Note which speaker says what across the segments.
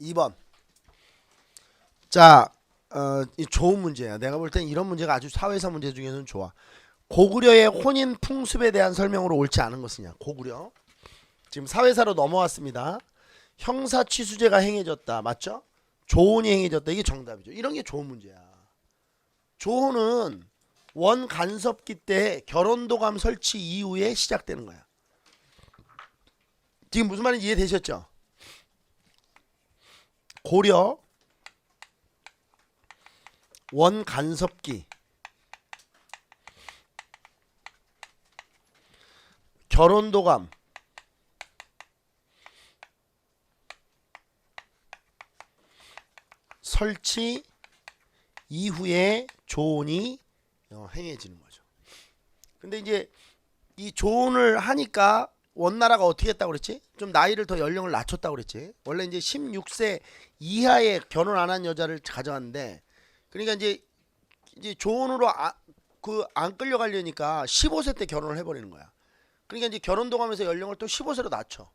Speaker 1: 2번. 자, 이 좋은 문제야. 내가 볼 땐 이런 문제가 아주 사회사 문제 중에서는 좋아. 고구려의 혼인 풍습에 대한 설명으로 옳지 않은 것이냐. 고구려. 지금 사회사로 넘어왔습니다. 형사취수제가 행해졌다. 맞죠? 조혼이 행해졌다. 이게 정답이죠. 이런 게 좋은 문제야. 조혼은 원간섭기 때 결혼도감 설치 이후에 시작되는 거야. 지금 무슨 말인지 이해되셨죠? 고려 원간섭기 결혼도감 설치 이후에 조혼이 행해지는 거죠. 근데 이제 이 조혼을 하니까 원나라가 어떻게 했다고 그랬지? 좀 나이를 더 연령을 낮췄다고 그랬지. 원래 이제 16세 이하에 결혼 안 한 여자를 가져왔는데, 그러니까 이제 조혼으로 안 끌려가려니까 15세 때 결혼을 해버리는 거야. 그러니까 이제 결혼도감에서 연령을 또 15세로 낮춰.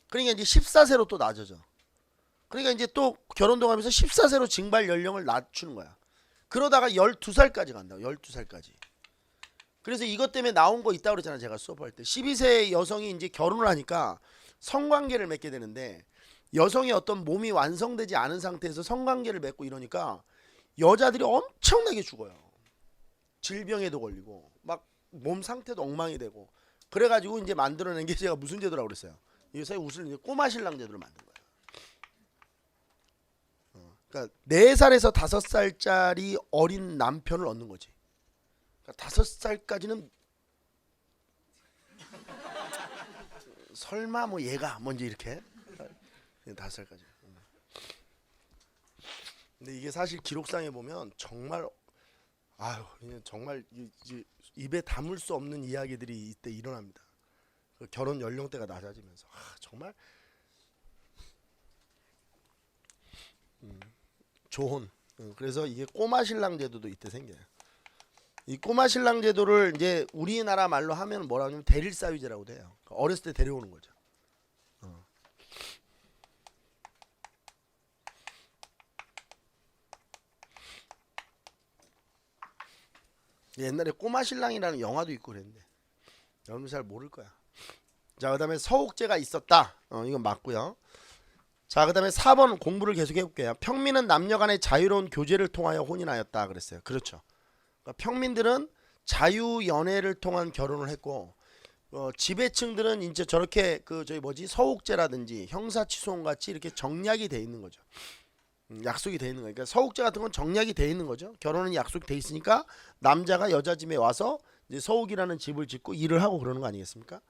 Speaker 1: 그러니까 이제 14세로 또 낮아져. 그러니까 이제 또 결혼도감에서 14세로 징발 연령을 낮추는 거야. 그러다가 12살까지 간다. 12살까지. 그래서 이것 때문에 나온 거 있다고 그랬잖아. 제가 수업할 때 12세 여성이 이제 결혼을 하니까 성관계를 맺게 되는데, 여성의 어떤 몸이 완성되지 않은 상태에서 성관계를 맺고 이러니까 여자들이 엄청나게 죽어요. 질병에도 걸리고 막 몸 상태도 엉망이 되고. 그래가지고 이제 만들어낸 게 제가 무슨 제도라고 그랬어요. 요새 웃을 이제 꼬마신랑 제도를 만든 거예요. 그러니까 4살에서 5살짜리 어린 남편을 얻는 거지. 그러니까 5살까지는 설마 뭐 얘가 먼저 이렇게 5살까지. 근데 이게 사실 기록상에 보면 정말 정말 입에 담을 수 없는 이야기들이 이때 일어납니다. 그 결혼 연령대가 낮아지면서 정말 조혼. 그래서 이게 꼬마 신랑 제도도 이때 생겨요. 이 꼬마 신랑 제도를 이제 우리나라 말로 하면 뭐라 하냐면 대릴사유제라고 돼요. 어렸을 때 데려오는 거죠. 옛날에 꼬마 신랑이라는 영화도 있고 그랬는데 여러분 잘 모를 거야. 자, 그다음에 서옥제가 있었다. 이건 맞고요. 자, 그다음에 4번 공부를 계속 해볼게요. 평민은 남녀간의 자유로운 교제를 통하여 혼인하였다 그랬어요. 그렇죠. 그러니까 평민들은 자유연애를 통한 결혼을 했고, 지배층들은 이제 저렇게 서옥제라든지 형사취소혼 같이 이렇게 정략이 돼 있는 거죠. 약속이 돼 있는 거예요. 그러니까 서옥제 같은 건 정략이 돼 있는 거죠. 결혼은 약속이 돼 있으니까 남자가 여자 집에 와서 이제 서옥이라는 집을 짓고 일을 하고 그러는 거 아니겠습니까?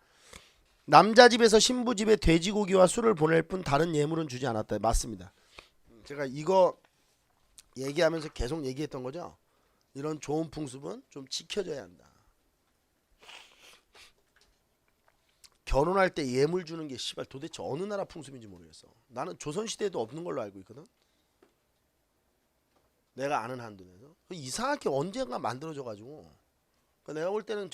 Speaker 1: 남자 집에서 신부 집에 돼지고기와 술을 보낼 뿐 다른 예물은 주지 않았다. 맞습니다. 제가 이거 얘기하면서 계속 얘기했던 거죠. 이런 좋은 풍습은 좀 지켜져야 한다. 결혼할 때 예물 주는 게 씨발 도대체 어느 나라 풍습인지 모르겠어. 나는 조선시대에도 없는 걸로 알고 있거든. 내가 아는 한도 내에서 이상하게 언젠가 만들어져가지고, 그러니까 내가 볼 때는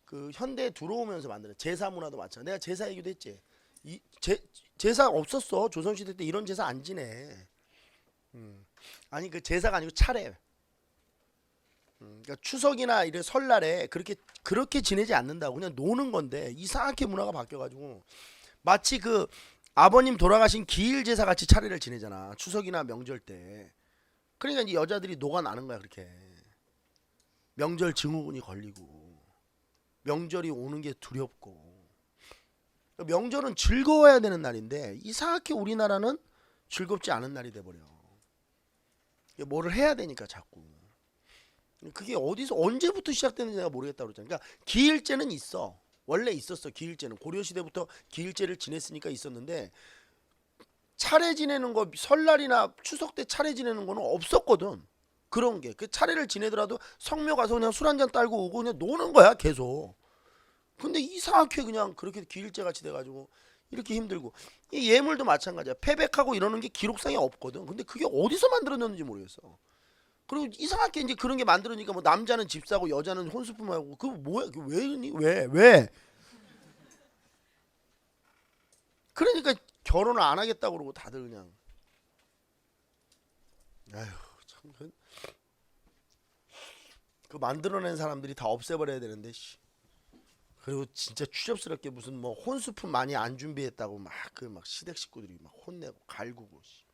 Speaker 1: 그 현대에 들어오면서 만드는 제사 문화도 마찬가지. 내가 제사 얘기도 했지. 제사 없었어. 조선시대 때 이런 제사 안 지내. 아니 그 제사가 아니고 차례. 그러니까 추석이나 이런 설날에 그렇게 지내지 않는다고. 그냥 노는 건데 이상하게 문화가 바뀌어가지고 마치 그 아버님 돌아가신 기일 제사 같이 차례를 지내잖아. 추석이나 명절 때. 그러니까 이제 여자들이 녹아나는 거야. 그렇게 명절 증후군이 걸리고 명절이 오는 게 두렵고. 명절은 즐거워야 되는 날인데 이상하게 우리나라는 즐겁지 않은 날이 돼버려. 뭐를 해야 되니까 자꾸. 그게 어디서 언제부터 시작되는지 내가 모르겠다고 그랬잖아. 그러니까 기일제는 있어. 원래 있었어. 기일제는 고려시대부터 기일제를 지냈으니까 있었는데, 차례 지내는 거 설날이나 추석 때 차례 지내는 거는 없었거든. 그런 게 그 차례를 지내더라도 성묘 가서 그냥 술 한잔 딸고 오고 그냥 노는 거야 계속. 근데 이상하게 그냥 그렇게 기일제 같이 돼가지고 이렇게 힘들고. 이 예물도 마찬가지야. 패백하고 이러는 게 기록상에 없거든. 근데 그게 어디서 만들어졌는지 모르겠어. 그리고 이상하게 이제 그런 게 만들어지니까 뭐 남자는 집 사고 여자는 혼수품하고. 그거 뭐야? 왜? 그러니까 결혼을 안 하겠다고 그러고 다들 그냥 아휴 참 그 만들어낸 사람들이 다 없애버려야 되는데 씨. 그리고 진짜 추접스럽게 무슨 뭐 혼수품 많이 안 준비했다고 막 그 막 시댁 식구들이 막 혼내고 갈구고 씨.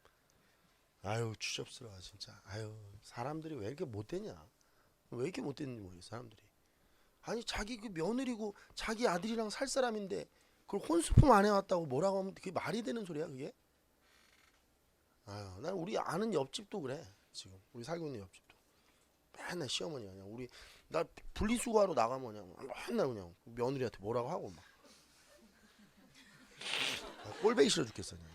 Speaker 1: 아유 추접스러워 진짜. 아유 사람들이 왜 이렇게 못되냐? 왜 이렇게 못됐는지 모르겠어 사람들이. 아니 자기 그 며느리고 자기 아들이랑 살 사람인데 그걸 혼수품 안 해왔다고 뭐라고 하면 그게 말이 되는 소리야 그게? 아유 난 우리 아는 옆집도 그래 지금 우리 살고 있는 옆집도 맨날 시어머니가 그냥 우리 나 분리수거하러 나가면 그냥 맨날 그냥 며느리한테 뭐라고 하고 막 꼴배기 싫어 죽겠어 그냥.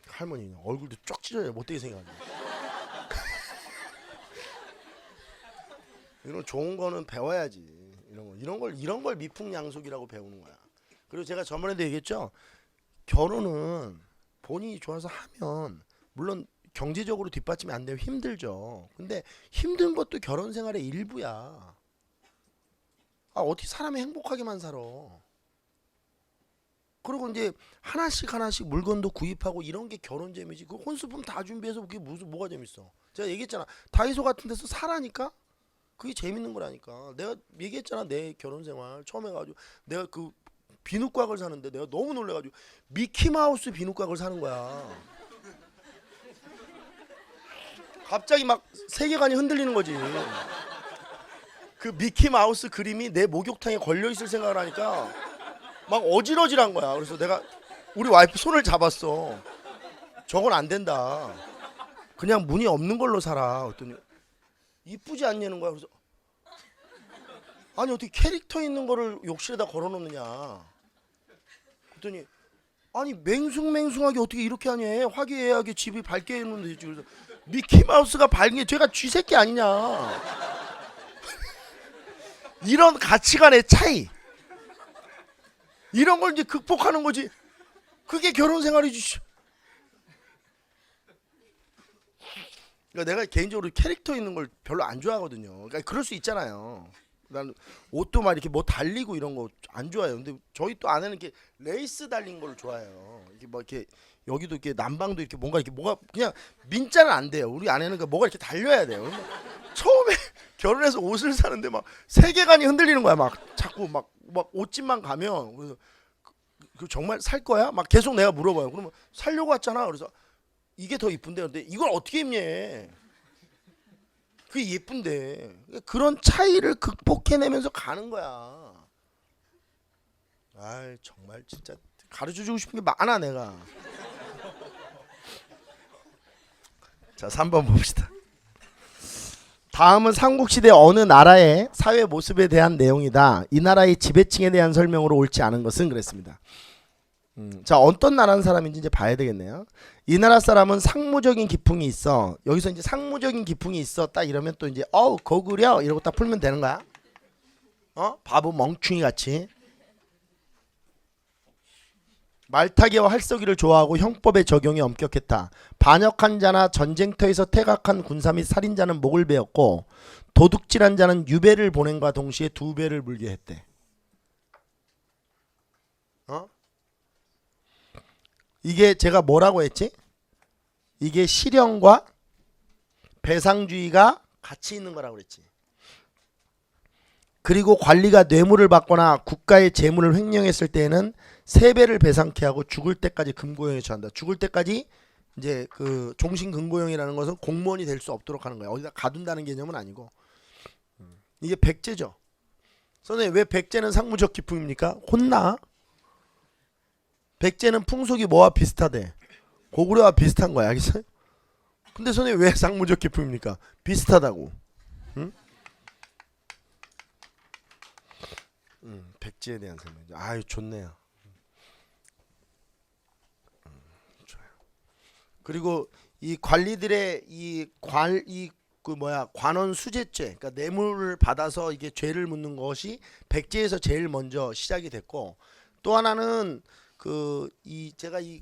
Speaker 1: 할머니 그냥 얼굴도 쫙 찢어져 못되게 생겨가지고 이런 좋은 거는 배워야지. 이런 걸 미풍양속이라고 배우는 거야. 그리고 제가 저번에도 얘기했죠. 결혼은 본인이 좋아서 하면 물론 경제적으로 뒷받침이 안 되면 힘들죠. 근데 힘든 것도 결혼 생활의 일부야. 아 어떻게 사람이 행복하게만 살아. 그리고 이제 하나씩 물건도 구입하고 이런 게 결혼 재미지. 그 혼수품 다 준비해서 그게 무슨 뭐가 재밌어. 제가 얘기했잖아. 다이소 같은 데서 사라니까. 그게 재밌는 거라니까. 내가 얘기했잖아. 내 결혼 생활 처음 해가지고 내가 그 비누곽을 사는데 내가 너무 놀래가지고 미키마우스 비누곽을 사는 거야. 갑자기 막 세계관이 흔들리는 거지. 그 미키마우스 그림이 내 목욕탕에 걸려있을 생각을 하니까 막 어질어질한 거야. 그래서 내가 우리 와이프 손을 잡았어. 저건 안 된다. 그냥 무늬 없는 걸로 살아. 그랬더니 이쁘지 않냐는 거야. 그래서 아니 어떻게 캐릭터 있는 거를 욕실에다 걸어놓느냐. 그랬더니 아니 맹숭맹숭하게 어떻게 이렇게 하냐. 화기애애하게 집이 밝게 해놓으면 되지. 그래서 미키마우스가 밝게 제가 쥐새끼 아니냐. 이런 가치관의 차이. 이런 걸 이제 극복하는 거지. 그게 결혼 생활이지. 그러니까 내가 개인적으로 캐릭터 있는 걸 별로 안 좋아하거든요. 그러니까 그럴 수 있잖아요. 난 옷도 막 이렇게 뭐 달리고 이런 거 안 좋아해요. 근데 저희 또 아내는 이렇게 레이스 달린 걸 좋아해요. 이게 뭐 이렇게 여기도 이렇게 남방도 이렇게 뭔가 이렇게 뭐가 그냥 민자는 안 돼요. 우리 아내는 그 뭐가 이렇게 달려야 돼요. 처음에 결혼해서 옷을 사는데 막 세계관이 흔들리는 거야. 막 자꾸 막 옷집만 가면 그래서 그 정말 살 거야? 막 계속 내가 물어봐요. 그러면 살려고 왔잖아. 그래서 이게 더 이쁜데 근데 이걸 어떻게 입냐? 그게 예쁜데 그런 차이를 극복해내면서 가는 거야. 아 정말 진짜 가르쳐주고 싶은 게 많아 내가. 자 3번 봅시다. 다음은 삼국시대 어느 나라의 사회 모습에 대한 내용이다. 이 나라의 지배층에 대한 설명으로 옳지 않은 것은 그랬습니다. 자 어떤 나라는 사람인지 이제 봐야 되겠네요. 이 나라 사람은 상무적인 기풍이 있어. 여기서 이제 상무적인 기풍이 있어 딱 이러면 또 이제 거구려 이러고 딱 풀면 되는 거야. 바보 멍충이 같이. 말타기와 활쏘기를 좋아하고 형법의 적용이 엄격했다. 반역한 자나 전쟁터에서 퇴각한 군사 및 살인자는 목을 베었고 도둑질한 자는 유배를 보낸과 동시에 2배를 물게 했대. 이게 제가 뭐라고 했지? 이게 실형과 배상주의가 같이 있는 거라고 그랬지. 그리고 관리가 뇌물을 받거나 국가의 재물을 횡령했을 때에는 3배를 배상케 하고 죽을 때까지 금고형에 처한다. 죽을 때까지 이제 그 종신 금고형이라는 것은 공무원이 될 수 없도록 하는 거야. 어디다 가둔다는 개념은 아니고. 이게 백제죠. 선생님 왜 백제는 상무적 기풍입니까? 혼나? 백제는 풍속이 뭐와 비슷하대? 고구려와 비슷한 거야. 알겠어요? 근데 선생님 왜 상무적 기풍입니까? 비슷하다고. 응? 백제에 대한 설명. 아유 좋네요. 좋아요. 그리고 이 관리들의 관원 수재죄, 그러니까 뇌물을 받아서 이게 죄를 묻는 것이 백제에서 제일 먼저 시작이 됐고 또 하나는 제가 이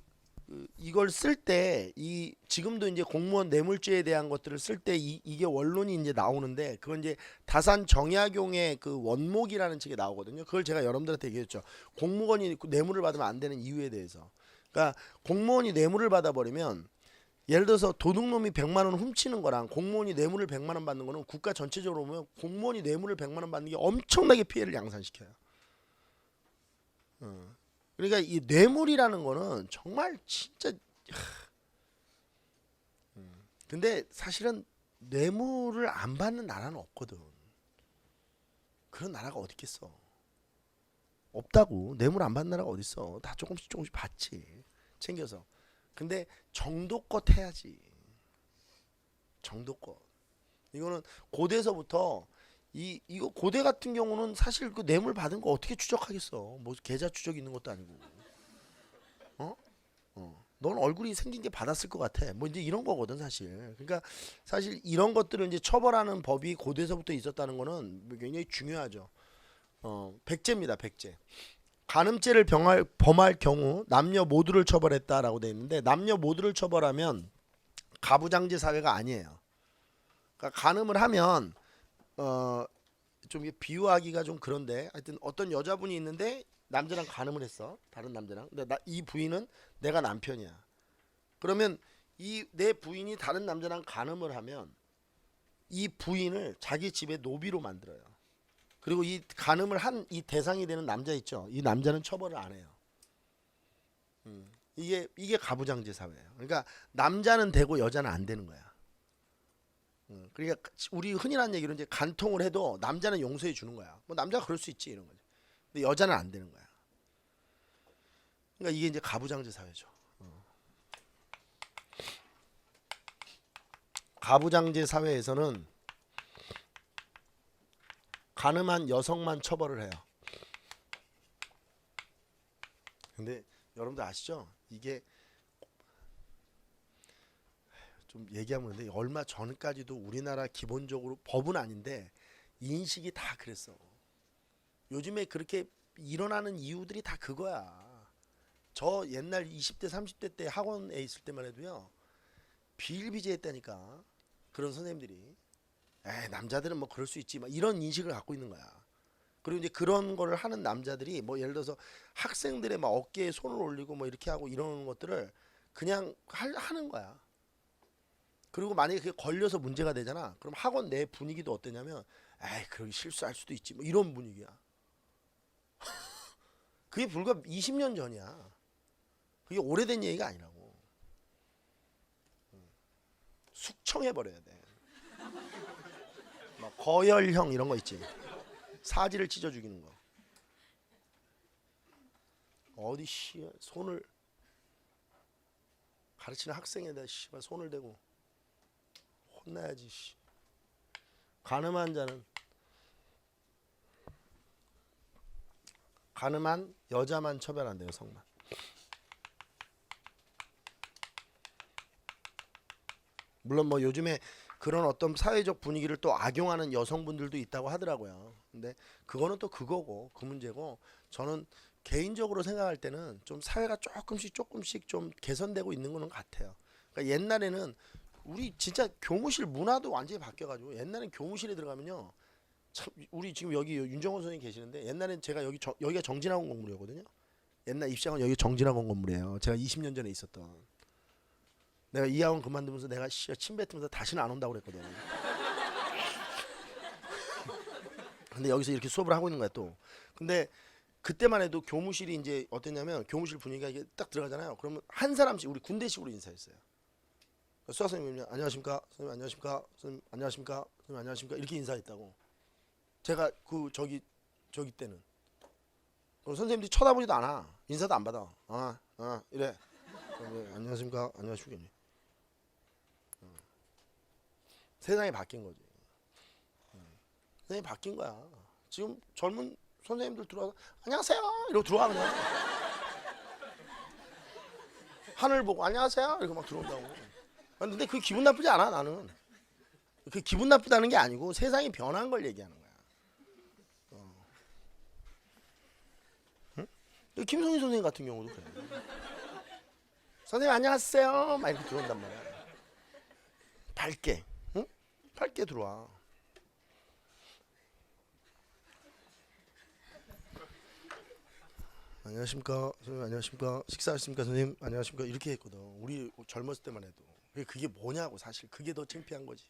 Speaker 1: 이걸 쓸 때 이 지금도 이제 공무원 뇌물죄에 대한 것들을 쓸 때 이게 원론이 이제 나오는데 그건 이제 다산 정약용의 그 원목이라는 책에 나오거든요. 그걸 제가 여러분들한테 얘기했죠. 공무원이 뇌물을 받으면 안 되는 이유에 대해서. 그러니까 공무원이 뇌물을 받아버리면 예를 들어서 도둑놈이 100만 원 훔치는 거랑 공무원이 뇌물을 100만 원 받는 거는 국가 전체적으로 보면 공무원이 뇌물을 100만 원 받는 게 엄청나게 피해를 양산시켜요. 그러니까 이 뇌물이라는 거는 정말 진짜 근데 사실은 뇌물을 안 받는 나라는 없거든. 그런 나라가 어디 있겠어. 없다고. 뇌물 안 받는 나라가 어디 있어. 다 조금씩 조금씩 받지. 챙겨서. 근데 정도껏 해야지. 정도껏. 이거는 고대에서부터 이거 고대 같은 경우는 사실 그 뇌물 받은 거 어떻게 추적하겠어. 뭐 계좌 추적 있는 것도 아니고. 어? 넌 얼굴이 생긴 게 받았을 것 같아. 뭐 이제 이런 거거든 사실. 그러니까 사실 이런 것들을 이제 처벌하는 법이 고대에서부터 있었다는 거는 굉장히 중요하죠. 백제입니다. 백제. 간음죄를 범할 경우 남녀 모두를 처벌했다라고 돼 있는데 남녀 모두를 처벌하면 가부장제 사회가 아니에요. 그러니까 간음을 하면 좀 이게 비유하기가 좀 그런데 하여튼 어떤 여자분이 있는데 남자랑 간음을 했어. 다른 남자랑. 근데 이 부인은 내가 남편이야. 그러면 이 내 부인이 다른 남자랑 간음을 하면 이 부인을 자기 집에 노비로 만들어요. 그리고 이 간음을 한 이 대상이 되는 남자 있죠. 이 남자는 처벌을 안 해요. 이게 가부장제 사회예요. 그러니까 남자는 되고 여자는 안 되는 거야. 그러니까 우리 흔히 하는 얘기로 이제 간통을 해도 남자는 용서해 주는 거야. 뭐 남자가 그럴 수 있지 이런 거지. 근데 여자는 안 되는 거야. 그러니까 이게 이제 가부장제 사회죠. 가부장제 사회에서는 간음한 여성만 처벌을 해요. 근데 여러분들 아시죠? 이게 좀 얘기하면 근데 얼마 전까지도 우리나라 기본적으로 법은 아닌데 인식이 다 그랬어. 요즘에 그렇게 일어나는 이유들이 다 그거야. 저 옛날 20대 30대 때 학원에 있을 때만 해도요. 비일비재했다니까. 그런 선생님들이 에이 남자들은 뭐 그럴 수 있지 막 이런 인식을 갖고 있는 거야. 그리고 이제 그런 거를 하는 남자들이 뭐 예를 들어서 학생들의 막 어깨에 손을 올리고 뭐 이렇게 하고 이러는 것들을 그냥 하는 거야. 그리고 만약에 그게 걸려서 문제가 되잖아. 그럼 학원 내 분위기도 어떠냐면 에이 그러기 실수할 수도 있지 뭐 이런 분위기야. 그게 불과 20년 전이야. 그게 오래된 얘기가 아니라고. 숙청해버려야 돼. 막 거열형 이런 거 있지. 사지를 찢어 죽이는 거. 어디 씨 손을 가르치는 학생에다 씨발 손을 대고 혼나야지 씨. 간음한 자는 간음한 여자만 처벌한대요. 성만. 물론 뭐 요즘에 그런 어떤 사회적 분위기를 또 악용하는 여성분들도 있다고 하더라고요. 근데 그거는 또 그거고 그 문제고 저는 개인적으로 생각할 때는 좀 사회가 조금씩 좀 개선되고 있는 거는 같아요. 그러니까 옛날에는 우리 진짜 교무실 문화도 완전히 바뀌어가지고 옛날엔 교무실에 들어가면요. 참 우리 지금 여기 윤정원 선생님 계시는데 옛날엔 제가 여기가 정진학원 건물이었거든요. 옛날 입시학원 여기 정진학원 건물이에요. 제가 20년 전에 있었던. 내가 이 학원 그만두면서 내가 침 뱉으면서 다시는 안 온다고 그랬거든. 근데 여기서 이렇게 수업을 하고 있는 거야 또. 근데 그때만 해도 교무실이 이제 어땠냐면 교무실 분위기가 이게 딱 들어가잖아요. 그러면 한 사람씩 우리 군대식으로 인사했어요. 수학 선생님 안녕하십니까? 선생님 안녕하십니까? 선생님 안녕하십니까? 선생님 안녕하십니까? 이렇게 인사했다고. 제가 그 저기 때는 그럼 선생님들이 쳐다보지도 않아. 인사도 안 받아. 이래. 안녕하십니까? 안녕하십니까? 세상이 바뀐 거지. 세상이 바뀐 거야. 지금 젊은 선생님들 들어와서 안녕하세요 이러고 들어와 그냥. 하늘 보고 안녕하세요 이렇게 막 들어온다고. 근데 그게 기분 나쁘지 않아 나는. 그 기분 나쁘다는 게 아니고 세상이 변한 걸 얘기하는 거야. 응? 김성희 선생님 같은 경우도 그래. 선생님 안녕하세요 막 이렇게 들어온단 말이야. 밝게, 응? 밝게 들어와. 안녕하십니까 선생님, 안녕하십니까, 식사하셨습니까 선생님, 안녕하십니까, 이렇게 했거든 우리 젊었을 때만 해도. 그게 뭐냐고. 사실 그게 더 창피한 거지.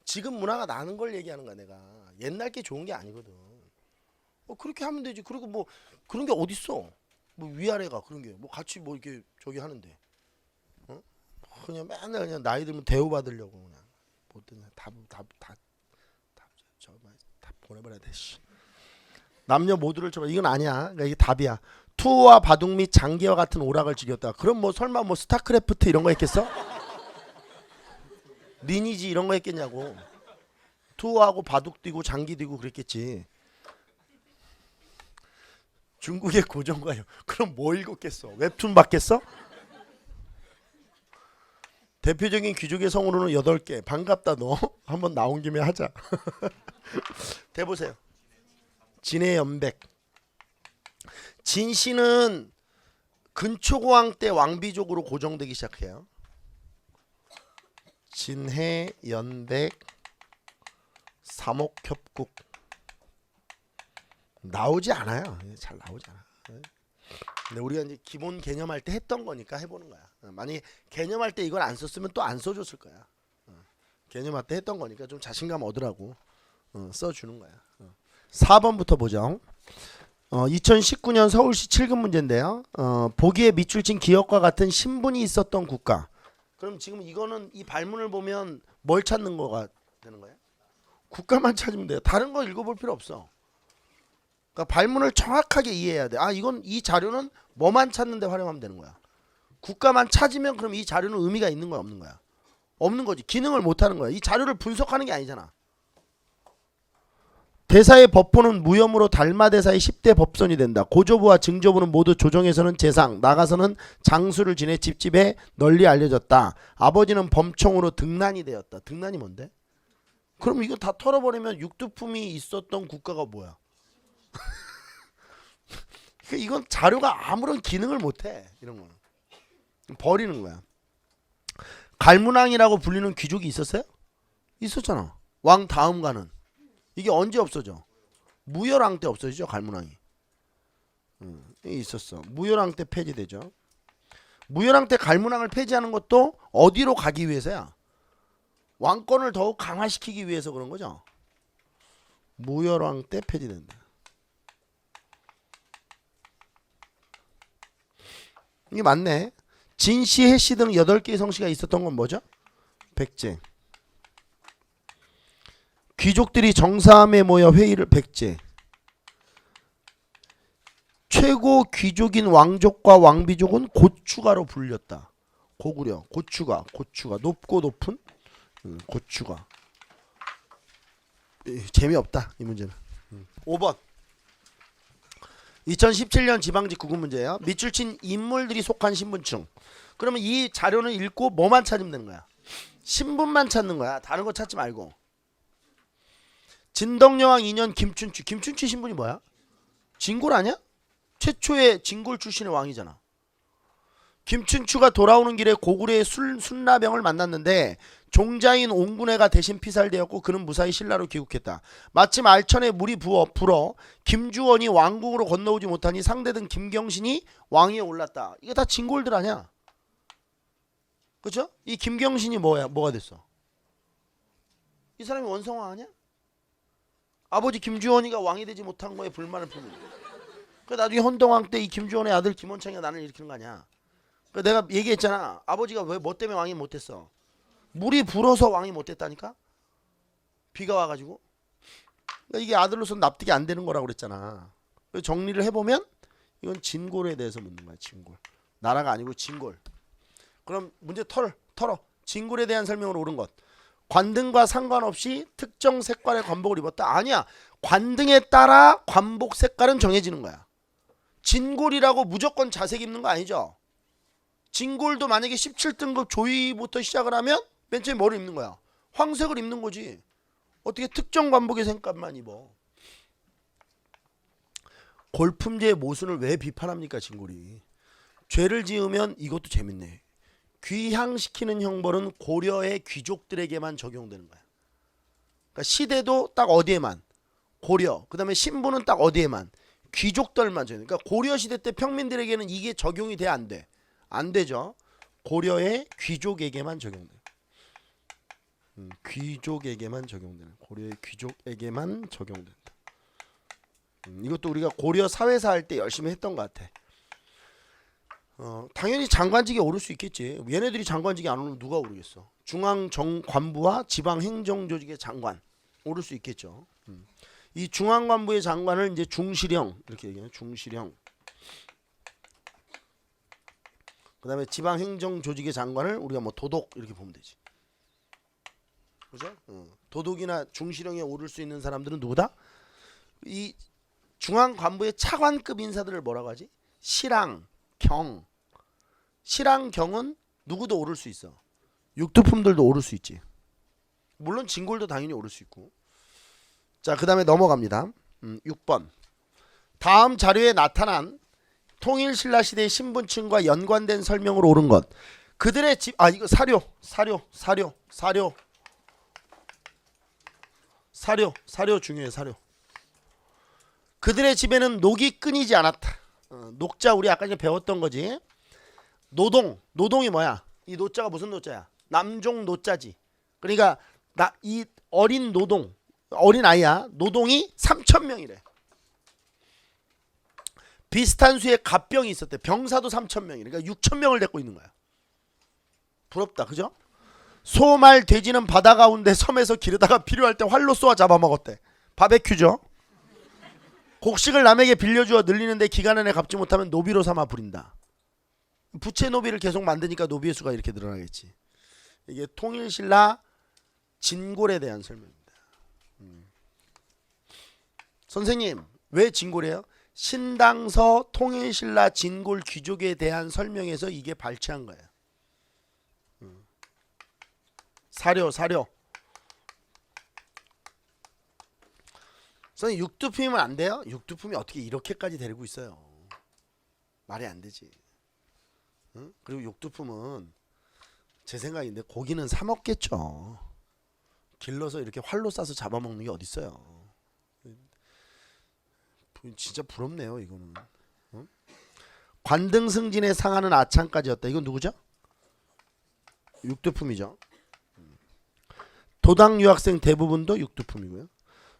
Speaker 1: 지금 문화가 나는 걸 얘기하는 거야 내가. 옛날 게 좋은 게 아니거든. 그렇게 하면 되지. 그리고 뭐 그런 게 어딨어. 뭐 위아래가 그런 게 뭐 같이 뭐 이렇게 저기 하는데, 어? 그냥 맨날 그냥 나이 들면 대우 받으려고 그냥 못된 다 보내버려야 돼. 씨. 남녀 모두를 쳐봐. 이건 아니야. 그러니까 이게 답이야. 투와 바둑 및 장기와 같은 오락을 즐겼다. 그럼 뭐 설마 뭐 스타크래프트 이런 거 했겠어? 리니지 이런 거 했겠냐고. 투하고 바둑 뛰고 장기 뛰고 그랬겠지. 중국의 고전가요. 그럼 뭐 읽었겠어? 웹툰 봤겠어? 대표적인 귀족의 성으로는 8개. 반갑다 너. 한번 나온 김에 하자. 대보세요. 진해 연백. 진씨는 근초고왕 때 왕비족으로 고정되기 시작해요. 진해 연백 삼옥협국. 나오지 않아요. 잘 나오지 않아. 근데 우리가 이제 기본 개념할 때 했던 거니까 해보는 거야. 만약에 개념할 때 이걸 안 썼으면 또 안 써줬을 거야. 개념할 때 했던 거니까 좀 자신감 얻으라고 써주는 거야. 4번부터 보죠. 2019년 서울시 7급 문제인데요. 보기에 밑줄 친 기억과 같은 신분이 있었던 국가. 그럼 지금 이거는 이 발문을 보면 뭘 찾는 거가 되는 거야? 국가만 찾으면 돼요. 다른 거 읽어볼 필요 없어. 그러니까 발문을 정확하게 이해해야 돼. 아, 이건 이 자료는 뭐만 찾는데 활용하면 되는 거야. 국가만 찾으면 그럼 이 자료는 의미가 있는 거야, 없는 거야? 없는 거지. 기능을 못 하는 거야. 이 자료를 분석하는 게 아니잖아. 대사의 법포는 무혐의로 달마대사의 10대 법선이 된다. 고조부와 증조부는 모두 조정에서는 재상, 나가서는 장수를 지내 집집에 널리 알려졌다. 아버지는 범총으로 등난이 되었다. 등난이 뭔데? 그럼 이거 다 털어버리면 육두품이 있었던 국가가 뭐야? 이건 자료가 아무런 기능을 못해. 이런 거는 버리는 거야. 갈문왕이라고 불리는 귀족이 있었어요? 있었잖아. 왕 다음가는. 이게 언제 없어져? 무열왕 때 없어지죠. 갈문왕이. 있었어. 무열왕 때 폐지되죠. 무열왕 때 갈문왕을 폐지하는 것도 어디로 가기 위해서야? 왕권을 더욱 강화시키기 위해서 그런 거죠. 무열왕 때 폐지된다. 이게 맞네. 진씨, 해씨 등 8개의 성씨가 있었던 건 뭐죠? 백제. 귀족들이 정사함에 모여 회의를. 백제. 최고 귀족인 왕족과 왕비족은 고추가로 불렸다. 고구려. 고추가. 높고 높은 고추가. 재미없다 이 문제는. 5번 2017년 지방직 구급 문제예요. 밑줄 친 인물들이 속한 신분층. 그러면 이 자료는 읽고 뭐만 찾으면 되는 거야? 신분만 찾는 거야. 다른 거 찾지 말고. 진덕여왕 2년 김춘추. 김춘추 신분이 뭐야? 진골 아니야? 최초의 진골 출신의 왕이잖아. 김춘추가 돌아오는 길에 고구려의 순라병을 만났는데 종자인 옹군회가 대신 피살되었고 그는 무사히 신라로 귀국했다. 마침 알천에 물이 불어 김주원이 왕궁으로 건너오지 못하니 상대등 김경신이 왕위에 올랐다. 이게 다 진골들 아니야? 그렇죠? 이 김경신이 뭐가 됐어? 이 사람이 원성왕 아니야? 아버지 김주원이가 왕이 되지 못한 거에 불만을 품는 거야. 그 나중에 헌동왕 때 이 김주원의 아들 김원창이가 난을 일으키는 거 아니야? 내가 얘기했잖아. 아버지가 왜 뭐 때문에 왕이 못됐어? 물이 불어서 왕이 못됐다니까? 비가 와가지고. 그러니까 이게 아들로서는 납득이 안 되는 거라고 그랬잖아. 정리를 해보면 이건 진골에 대해서 묻는 거야. 진골. 나라가 아니고 진골. 그럼 문제 털어. 진골에 대한 설명으로 옳은 것. 관등과 상관없이 특정 색깔의 관복을 입었다. 아니야. 관등에 따라 관복 색깔은 정해지는 거야. 진골이라고 무조건 자색 입는 거 아니죠? 진골도 만약에 17등급 조위부터 시작을 하면 맨 처음에 뭐를 입는 거야? 황색을 입는 거지. 어떻게 특정 관복의 색깔만 입어? 골품제의 모순을 왜 비판합니까? 진골이. 죄를 지으면 이것도 재밌네. 귀향시키는 형벌은 고려의 귀족들에게만 적용되는 거야. 그러니까 시대도 딱 어디에만 고려. 그다음에 신분은 딱 어디에만 귀족들만 적용. 그러니까 고려 시대 때 평민들에게는 이게 적용이 돼 안 돼? 안 되죠. 고려의 귀족에게만 적용돼. 귀족에게만 적용되는. 고려의 귀족에게만 적용된다. 이것도 우리가 고려 사회사 할 때 열심히 했던 것 같아. 당연히 장관직에 오를 수 있겠지. 얘네들이 장관직에 안 오르면 누가 오르겠어. 중앙정관부와 지방행정조직의 장관 오를 수 있겠죠. 이 중앙관부의 장관을 이제 중시령 이렇게 얘기해요. 중시령. 그 다음에 지방행정조직의 장관을 우리가 뭐 도독 이렇게 보면 되지. 그죠? 도독이나 중시령에 오를 수 있는 사람들은 누구다? 이 중앙관부의 차관급 인사들을 뭐라고 하지? 시랑, 경. 시랑, 경은 누구도 오를 수 있어. 육두품들도 오를 수 있지. 물론 진골도 당연히 오를 수 있고. 자, 그 다음에 넘어갑니다. 6번. 다음 자료에 나타난 통일신라 시대의 신분층과 연관된 설명으로 옳은 것. 그들의 집, 이거 사료 중요해. 사료. 그들의 집에는 녹이 끊이지 않았다. 녹자 우리 아까 전에 배웠던 거지. 노동이 뭐야? 이 노자가 무슨 노자야? 남종 노자지. 그러니까 이 어린 아이야. 노동이 3,000명이래. 비슷한 수의 갑병이 있었대. 병사도 3,000명이래. 그러니까 6,000명을 데리고 있는 거야. 부럽다, 그죠? 소, 말, 돼지는 바다 가운데 섬에서 기르다가 필요할 때 활로 쏘아 잡아먹었대. 바베큐죠. 곡식을 남에게 빌려주어 늘리는데 기간 안에 갚지 못하면 노비로 삼아 부린다. 부채 노비를 계속 만드니까 노비의 수가 이렇게 늘어나겠지. 이게 통일신라 진골에 대한 설명입니다. 선생님 왜 진골이에요? 신당서 통일신라 진골 귀족에 대한 설명에서 이게 발췌한 거예요. 사료. 선생님 육두품이면 안 돼요? 육두품이 어떻게 이렇게까지 데리고 있어요? 말이 안 되지. 그리고 육두품은 제 생각인데 고기는 사 먹겠죠. 길러서 이렇게 활로 쏴서 잡아먹는 게 어딨어요. 진짜 부럽네요 이거는. 관등 승진에 상하는 아창까지였다. 이건 누구죠? 육두품이죠. 도당 유학생 대부분도 육두품이고요.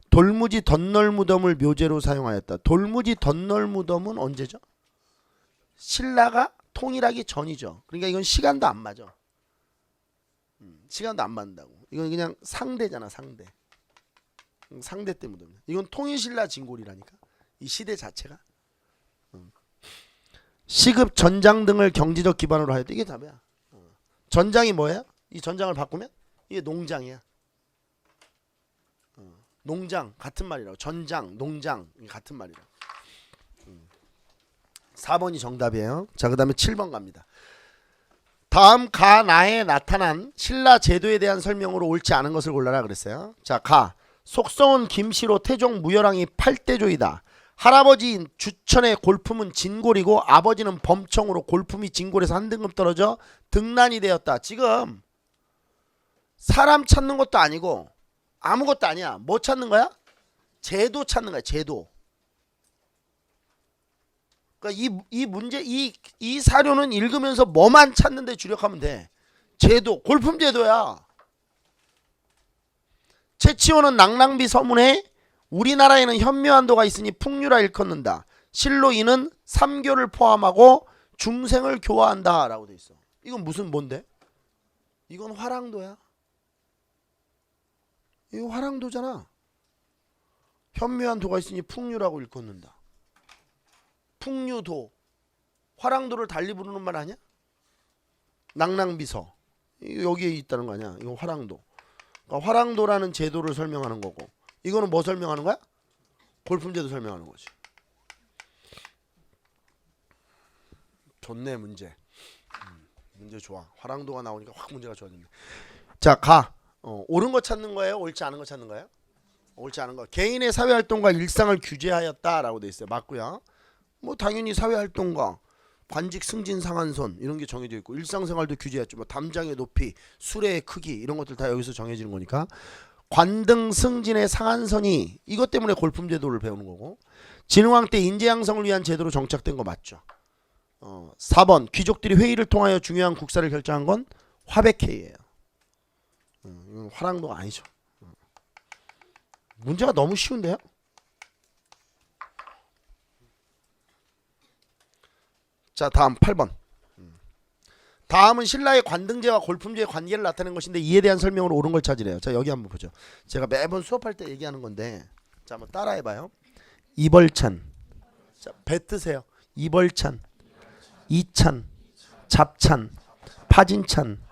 Speaker 1: 돌무지 덧널 무덤을 묘제로 사용하였다. 돌무지 덧널 무덤은 언제죠? 신라가 통일하기 전이죠. 그러니까 이건 시간도 안 맞아. 시간도 안 맞는다고. 이건 그냥 상대잖아. 상대 때 무덤. 이건 통일신라 진골이라니까. 이 시대 자체가. 시급 전장 등을 경제적 기반으로 하였다. 이게 답이야. 전장이 뭐예요? 이 전장을 바꾸면 이게 농장이야. 농장 같은 말이라고. 전장, 농장 같은 말이라고. 4번이 정답이에요. 자, 그 다음에 7번 갑니다. 다음 가나에 나타난 신라 제도에 대한 설명으로 옳지 않은 것을 골라라 그랬어요. 자, 속성은 김씨로 태종 무열왕이 8대조이다. 할아버지 주천의 골품은 진골이고 아버지는 범청으로 골품이 진골에서 한 등급 떨어져 등난이 되었다. 지금 사람 찾는 것도 아니고 아무것도 아니야. 뭐 찾는 거야? 제도 찾는 거야. 제도. 그러니까 이 문제 이 사료는 읽으면서 뭐만 찾는데 주력하면 돼. 제도, 골품 제도야. 채치호는 낭랑비 서문에 우리나라에는 현묘한도가 있으니 풍류라 일컫는다. 실로 이는 삼교를 포함하고 중생을 교화한다 라고 돼 있어. 이건 뭔데? 이건 화랑도야. 이거 화랑도잖아. 현묘한도가 있으니 풍류라고 일컫는다. 풍류도, 화랑도를 달리 부르는 말 아니야? 낭랑비서 여기에 있다는 거 아니야? 이거 화랑도. 그러니까 화랑도라는 제도를 설명하는 거고, 이거는 뭐 설명하는 거야? 골품제도 설명하는 거지. 좋네 문제. 문제 좋아. 화랑도가 나오니까 확 문제가 좋아졌네. 자, 옳은 거 찾는 거예요? 옳지 않은 거 찾는 거예요? 옳지 않은 거. 개인의 사회활동과 일상을 규제하였다라고 돼 있어요. 맞고요. 뭐 당연히 사회활동과 관직 승진 상한선 이런 게 정해져 있고 일상생활도 규제했죠. 뭐 담장의 높이, 수레의 크기 이런 것들 다 여기서 정해지는 거니까 관등 승진의 상한선이 이것 때문에 골품 제도를 배우는 거고 진흥왕 때 인재 양성을 위한 제도로 정착된 거 맞죠. 4번 귀족들이 회의를 통하여 중요한 국사를 결정한 건 화백회의예요. 이건 화랑도가 아니죠. 문제가 너무 쉬운데요? 자 다음 8번. 다음은 신라의 관등제와 골품제의 관계를 나타낸 것인데 이에 대한 설명으로 옳은 걸 찾으래요. 자 여기 한번 보죠. 제가 매번 수업할 때 얘기하는 건데 자 한번 따라해봐요. 이벌찬. 자 뱉으세요. 이벌찬, 이찬, 잡찬, 파진찬,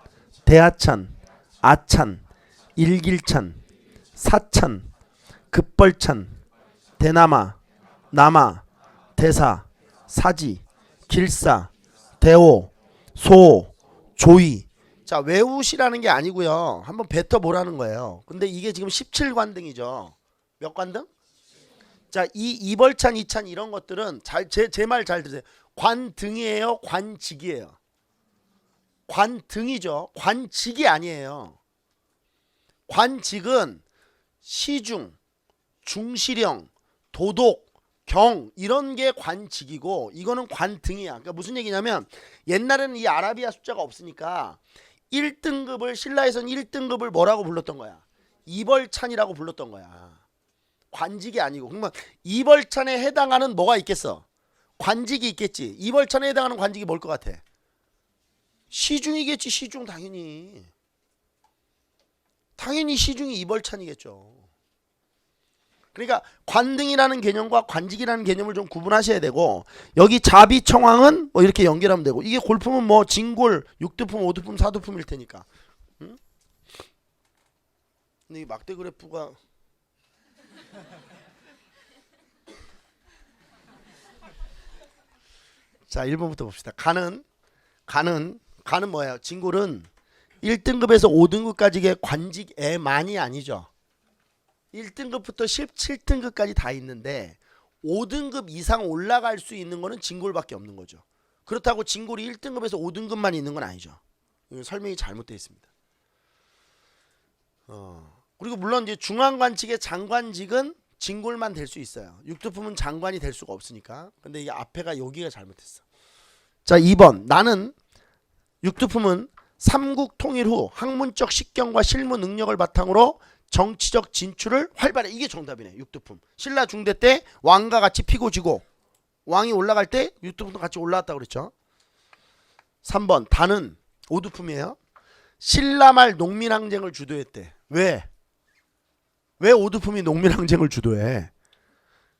Speaker 1: 대하찬, 아찬, 일길찬, 사찬, 급벌찬, 대나마, 남아, 대사, 사지, 길사, 대오, 소, 조이. 자 외우시라는 게 아니고요. 한번 뱉어보라는 거예요. 근데 이게 지금 17관등이죠. 몇 관등? 자 이 이벌찬, 이찬 이런 것들은 제 말 잘 들으세요. 관등이에요? 관직이에요? 관등이죠. 관직이 아니에요. 관직은 시중, 중시령, 도독, 경 이런 게 관직이고 이거는 관등이야. 그러니까 무슨 얘기냐면 옛날에는 이 아라비아 숫자가 없으니까 1등급을 신라에서는 1등급을 뭐라고 불렀던 거야? 이벌찬이라고 불렀던 거야. 관직이 아니고. 그러면 이벌찬에 해당하는 뭐가 있겠어? 관직이 있겠지. 이벌찬에 해당하는 관직이 뭘 것 같아? 시중이겠지. 시중 당연히. 당연히 시중이 이벌찬이겠죠. 그러니까 관등이라는 개념과 관직이라는 개념을 좀 구분하셔야 되고 여기 자비청왕은 뭐 이렇게 연결하면 되고 이게 골품은 뭐 진골, 육두품, 오두품, 사두품일 테니까. 응? 근데 이 막대 그래프가 자 1번부터 봅시다. 간은 뭐예요? 진골은 1등급에서 5등급까지의 관직에만이 아니죠. 1등급부터 17등급까지 다 있는데 5등급 이상 올라갈 수 있는 거는 진골밖에 없는 거죠. 그렇다고 진골이 1등급에서 5등급만 있는 건 아니죠. 설명이 잘못되어 있습니다. 그리고 물론 이제 중앙관직의 장관직은 진골만 될 수 있어요. 육두품은 장관이 될 수가 없으니까. 근데 이 앞에가 여기가 잘못했어. 자 2번 나는 육두품은 삼국 통일 후 학문적 식견과 실무 능력을 바탕으로 정치적 진출을 활발해. 이게 정답이네. 육두품. 신라 중대 때 왕과 같이 피고 지고 왕이 올라갈 때 육두품도 같이 올라왔다고 그랬죠. 3번 단은 오두품이에요. 신라 말 농민항쟁을 주도했대. 왜 오두품이 농민항쟁을 주도해?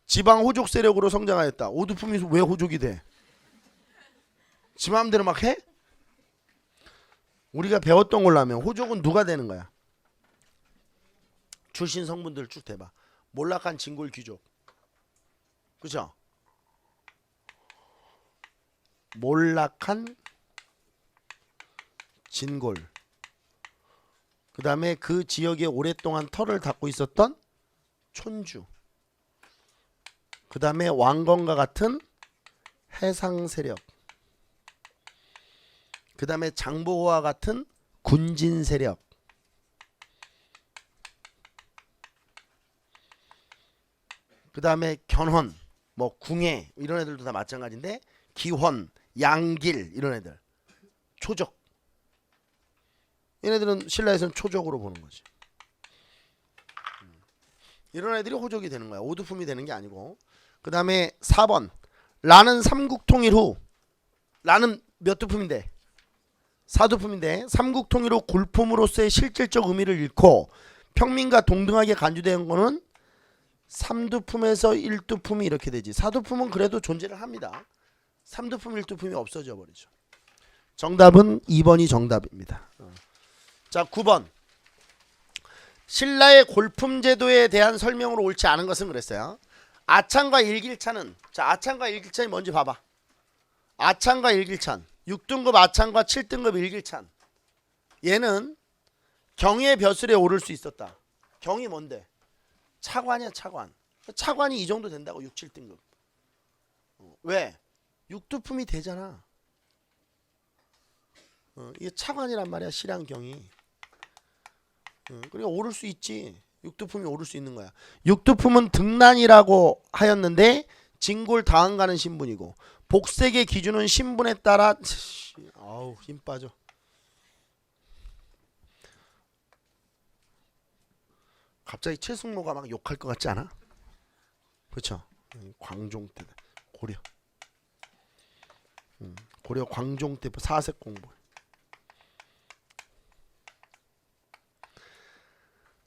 Speaker 1: 지방 호족 세력으로 성장하였다. 오두품이 왜 호족이 돼? 지 마음대로 막 해? 우리가 배웠던 걸로 하면 호족은 누가 되는 거야? 출신 성분들 쭉 대봐. 몰락한 진골 귀족. 그죠? 몰락한 진골. 그 다음에 그 지역에 오랫동안 터를 닦고 있었던 촌주. 그 다음에 왕건과 같은 해상 세력. 그 다음에 장보고와 같은 군진 세력. 그 다음에 견훤, 뭐 궁예 이런 애들도 다 마찬가지인데 기헌, 양길 이런 애들 초적. 얘네들은 신라에서는 초적으로 보는 거지. 이런 애들이 호족이 되는 거야. 오두품이 되는 게 아니고. 그 다음에 4번 라는 삼국 통일 후 라는 몇 두품인데? 사두품인데 삼국 통일 후 골품으로서의 실질적 의미를 잃고 평민과 동등하게 간주된 거는 3두품에서 1두품이 이렇게 되지. 사두품은 그래도 존재를 합니다. 3두품 1두품이 없어져 버리죠. 정답은 2번이 정답입니다. 자 9번 신라의 골품 제도에 대한 설명으로 옳지 않은 것은 그랬어요. 아찬과 일길찬은 자 아찬과 일길찬이 뭔지 봐봐. 아찬과 일길찬 6등급 아찬과 7등급 일길찬 얘는 경의 벼슬에 오를 수 있었다. 경이 뭔데? 차관이야 차관. 차관이 이 정도 된다고 6, 7등급. 왜? 육두품이 되잖아. 이게 차관이란 말이야 실향경이. 그러니까 오를 수 있지. 육두품이 오를 수 있는 거야. 육두품은 등란이라고 하였는데 진골 다한가는 신분이고 복색의 기준은 신분에 따라 아우 힘 빠져. 갑자기 최승모가 막 욕할 것 같지 않아? 그렇죠. 광종 때 고려. 고려 광종 때 사색 공부.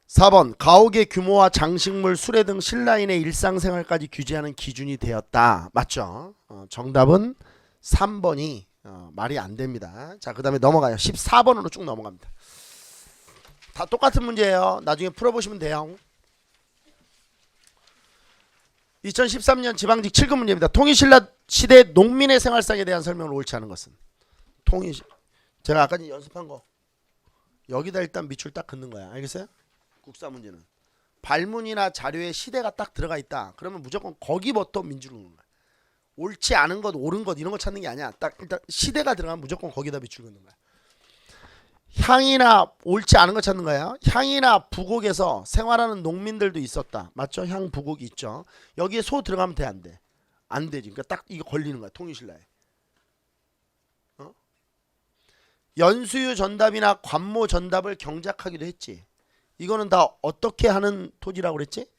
Speaker 1: 4번 가옥의 규모와 장식물, 수레 등 신라인의 일상생활까지 규제하는 기준이 되었다. 맞죠? 정답은 3번이 말이 안 됩니다. 자, 그 다음에 넘어가요. 14번으로 쭉 넘어갑니다. 다 똑같은 문제예요. 나중에 풀어보시면 돼요. 2013년 지방직 7급 문제입니다. 통일신라 시대 농민의 생활상에 대한 설명을 옳지 않은 것은? 제가 아까 연습한 거 여기다 일단 밑줄 딱 긋는 거야. 알겠어요? 국사 문제는 발문이나 자료에 시대가 딱 들어가 있다. 그러면 무조건 거기부터 민주를 긋는 거야. 옳지 않은 것, 옳은 것 이런 거 찾는 게 아니야. 딱 일단 시대가 들어가면 무조건 거기다 밑줄 긋는 거야. 향이나 옳지 않은 거 찾는 거야. 향이나 부곡에서 생활하는 농민들도 있었다. 맞죠? 향 부곡이 있죠. 여기에 소 들어가면 돼, 안 돼? 안 되지. 그러니까 딱 이거 걸리는 거야. 통일신라에. 연수유 전답이나 관모 전답을 경작하기도 했지. 이거는 다 어떻게 하는 토지라고 그랬지?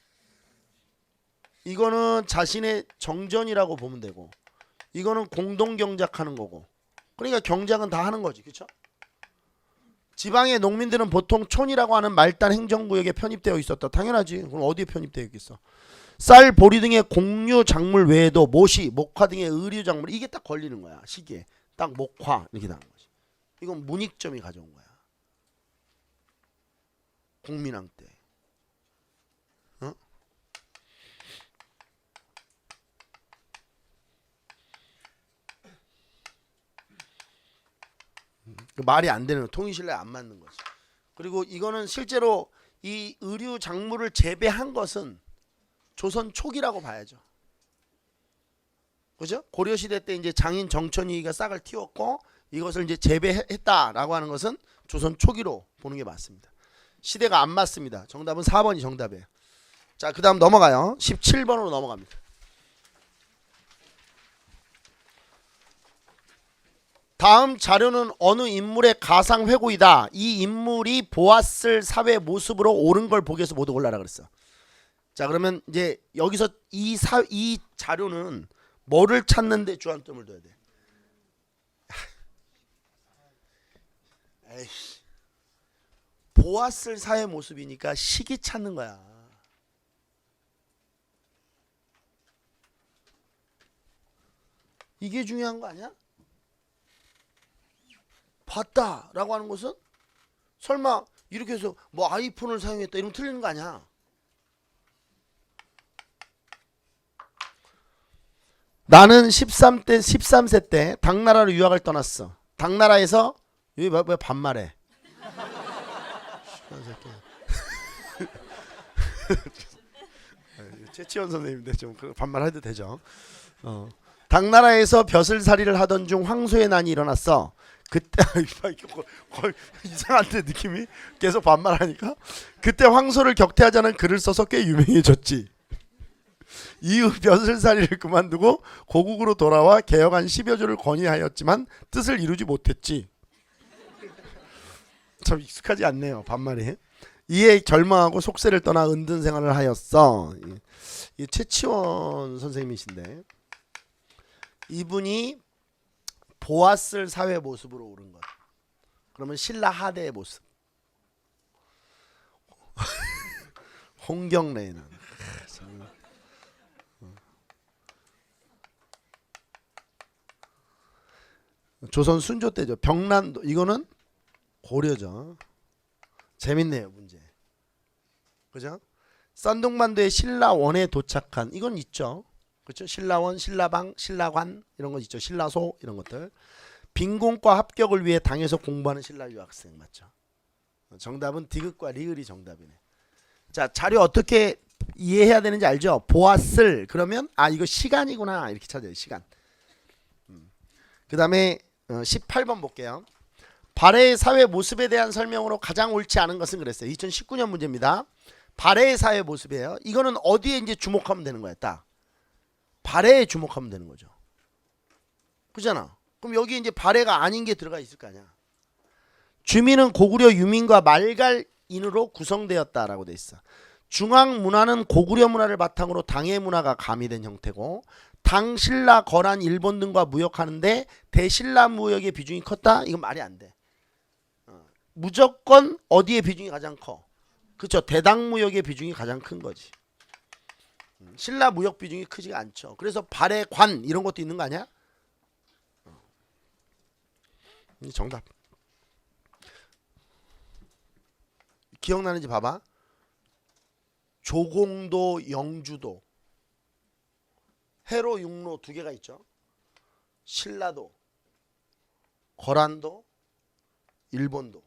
Speaker 1: 이거는 자신의 정전이라고 보면 되고 이거는 공동 경작하는 거고. 그러니까 경작은 다 하는 거지. 그렇죠? 지방의 농민들은 보통 촌이라고 하는 말단 행정구역에 편입되어 있었다. 당연하지. 그럼 어디에 편입되어 있겠어? 쌀, 보리 등의 공유 작물 외에도 모시, 목화 등의 의류 작물 이게 딱 걸리는 거야. 시기에. 딱 목화 이렇게 나온 거지. 이건 문익점이 가져온 거야. 공민왕 때. 말이 안 되는 거. 통일신라에 안 맞는 거지. 그리고 이거는 실제로 이 의류 작물을 재배한 것은 조선 초기라고 봐야죠. 그죠? 고려시대 때 이제 장인 정천이가 싹을 틔웠고 이것을 이제 재배했다라고 하는 것은 조선 초기로 보는 게 맞습니다. 시대가 안 맞습니다. 정답은 4번이 정답이에요. 자, 그 다음 넘어가요. 17번으로 넘어갑니다. 다음 자료는 어느 인물의 가상 회고이다. 이 인물이 보았을 사회 모습으로 옳은 걸 보기 위해서 모두 골라라 그랬어. 자, 그러면 이제 여기서 이 자료는 뭐를 찾는데 주안점을 둬야 돼? 에이씨. 보았을 사회 모습이니까 시기 찾는 거야. 이게 중요한 거 아니야? 봤다라고 하는 것은 설마 이렇게 해서 뭐 아이폰을 사용했다 이러면 틀리는 거 아니야? 나는 13세 때 당나라로 유학을 떠났어. 당나라에서 왜 반말해? 최치원 선생님인데 좀 반말해도 되죠. 당나라에서 벼슬살이를 하던 중 황소의 난이 일어났어. 그때 이상한데 느낌이 계속 반말하니까 그때 황소를 격퇴하자는 글을 써서 꽤 유명해졌지. 이후 벼슬살이를 그만두고 고국으로 돌아와 개혁한 10여조를 건의하였지만 뜻을 이루지 못했지. 참 익숙하지 않네요 반말이. 이에 절망하고 속세를 떠나 은둔 생활을 하였어. 이 최치원 선생님이신데 이분이 보았을 사회 모습으로 오른 것. 그러면 신라 하대의 모습. 홍경래는 조선 순조 때죠. 병란도 이거는 고려죠. 재밌네요 문제. 그죠? 썬동반도의 신라원에 도착한 이건 있죠. 그렇죠? 신라원, 신라방, 신라관 이런 거 있죠. 신라소 이런 것들. 빈공과 합격을 위해 당에서 공부하는 신라 유학생 맞죠? 정답은 디귿과 리을이 정답이네. 자, 자료 어떻게 이해해야 되는지 알죠? 보았을 그러면 아 이거 시간이구나 이렇게 찾아요. 시간. 그 다음에 18번 볼게요. 발해의 사회 모습에 대한 설명으로 가장 옳지 않은 것은 그랬어요. 2019년 문제입니다. 발해의 사회 모습이에요. 이거는 어디에 이제 주목하면 되는 거야. 딱 발해에 주목하면 되는 거죠. 그잖아. 그럼 여기 이제 발해가 아닌 게 들어가 있을 거 아니야. 주민은 고구려 유민과 말갈인으로 구성되었다라고 돼 있어. 중앙 문화는 고구려 문화를 바탕으로 당해 문화가 가미된 형태고, 당, 신라, 거란, 일본 등과 무역하는데 대신라 무역의 비중이 컸다? 이건 말이 안 돼. 무조건 어디의 비중이 가장 커? 그렇죠. 대당 무역의 비중이 가장 큰 거지. 신라 무역 비중이 크지가 않죠. 그래서 발해, 관 이런 것도 있는 거 아니야? 정답. 기억나는지 봐봐. 조공도, 영주도, 해로, 육로 두 개가 있죠. 신라도, 거란도, 일본도.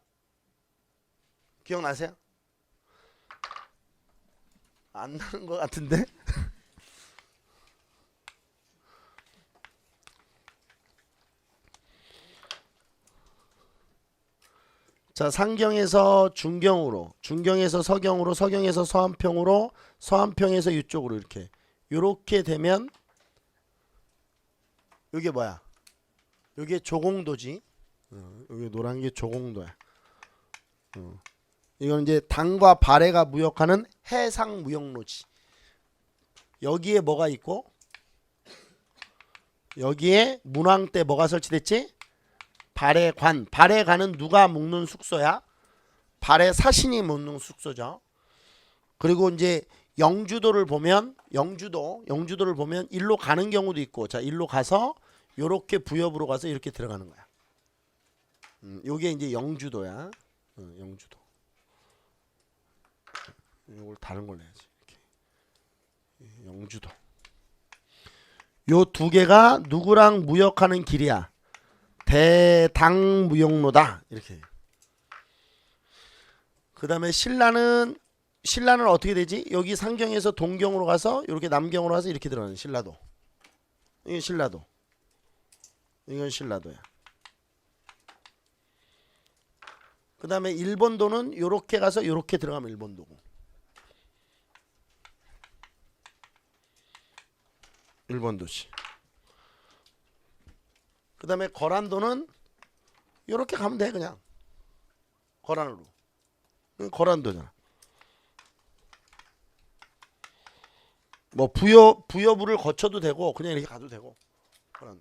Speaker 1: 기억나세요? 안 나는 것 같은데? 자, 상경에서 중경으로, 중경에서 서경으로, 서경에서 서안평으로, 서안평에서 이쪽으로 이렇게 요렇게 되면 이게 뭐야? 이게 조공도지. 여기 노란 게 조공도야. 이건 이제 당과 발해가 무역하는 해상 무역로지. 여기에 뭐가 있고, 여기에 문왕 때 뭐가 설치됐지? 발해관. 발해관은 누가 묵는 숙소야? 발해 사신이 묵는 숙소죠. 그리고 이제 영주도를 보면, 영주도를 보면 일로 가는 경우도 있고, 자, 일로 가서 요렇게 부엽으로 가서 이렇게 들어가는 거야. 요게 이제 영주도야. 영주도. 이걸 다른 걸로 해야지. 이렇게. 영주도. 요 두 개가 누구랑 무역하는 길이야? 대당 무역로다. 이렇게. 그 다음에 신라는 어떻게 되지? 여기 상경에서 동경으로 가서 이렇게 남경으로 가서 이렇게 들어가는 신라도. 이건 신라도. 이건 신라도야. 그 다음에 일본도는 요렇게 가서 요렇게 들어가면 일본도고. 일본도시. 그 다음에 거란도는 요렇게 가면 돼. 그냥 거란으로. 거란도잖아. 뭐 부여부를 거쳐도 되고 그냥 이렇게 가도 되고. 거란도.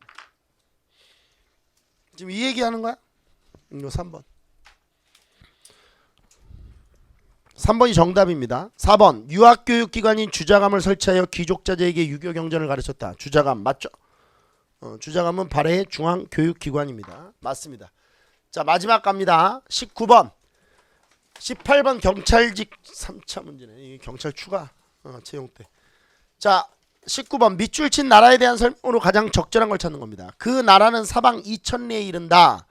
Speaker 1: 지금 이 얘기하는 거야? 이거 3번. 3번이 정답입니다. 4번 유학교육기관인 주자감을 설치하여 귀족자제에게 유교 경전을 가르쳤다. 주자감 맞죠? 주자감은 발해의 중앙교육기관입니다. 맞습니다. 자, 마지막 갑니다. 19번 18번 경찰직 3차 문제네. 이게 경찰 추가 채용 때. 자, 19번 밑줄 친 나라에 대한 설명으로 가장 적절한 걸 찾는 겁니다. 그 나라는 사방 2000리에 이른다.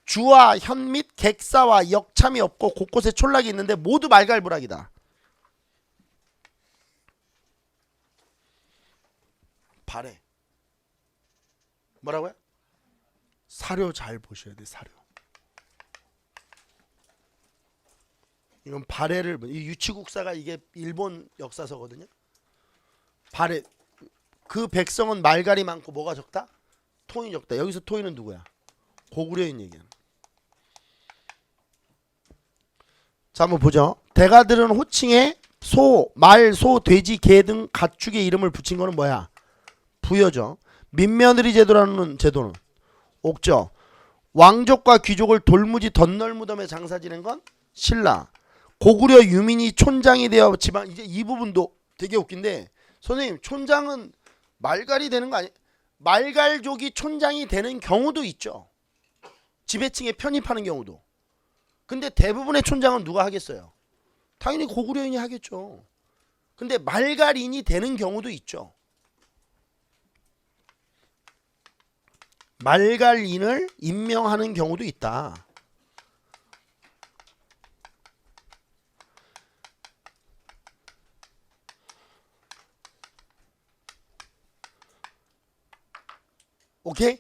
Speaker 1: 주와 현 및 객사와 역참이 없고 곳곳에 촌락이 있는데 모두 말갈부락이다. 발해. 뭐라고요? 사료 잘 보셔야 돼. 사료. 이건 발해를, 이 유치국사가 이게 일본 역사서거든요. 발해. 그 백성은 말갈이 많고 뭐가 적다? 토인이 적다. 여기서 토인은 누구야? 고구려인 얘기야. 자, 한번 보죠. 대가들은 호칭에 소, 말, 소, 돼지, 개 등 가축의 이름을 붙인 거는 뭐야? 부여죠. 민며느리 제도라는 제도는 옥죠. 왕족과 귀족을 돌무지 덧널 무덤에 장사 지낸 건 신라. 고구려 유민이 촌장이 되어 지방, 이제 이 부분도 되게 웃긴데, 선생님 촌장은 말갈이 되는 거 아니? 말갈족이 촌장이 되는 경우도 있죠. 지배층에 편입하는 경우도. 근데 대부분의 촌장은 누가 하겠어요? 당연히 고구려인이 하겠죠. 근데 말갈인이 되는 경우도 있죠. 말갈인을 임명하는 경우도 있다. 오케이?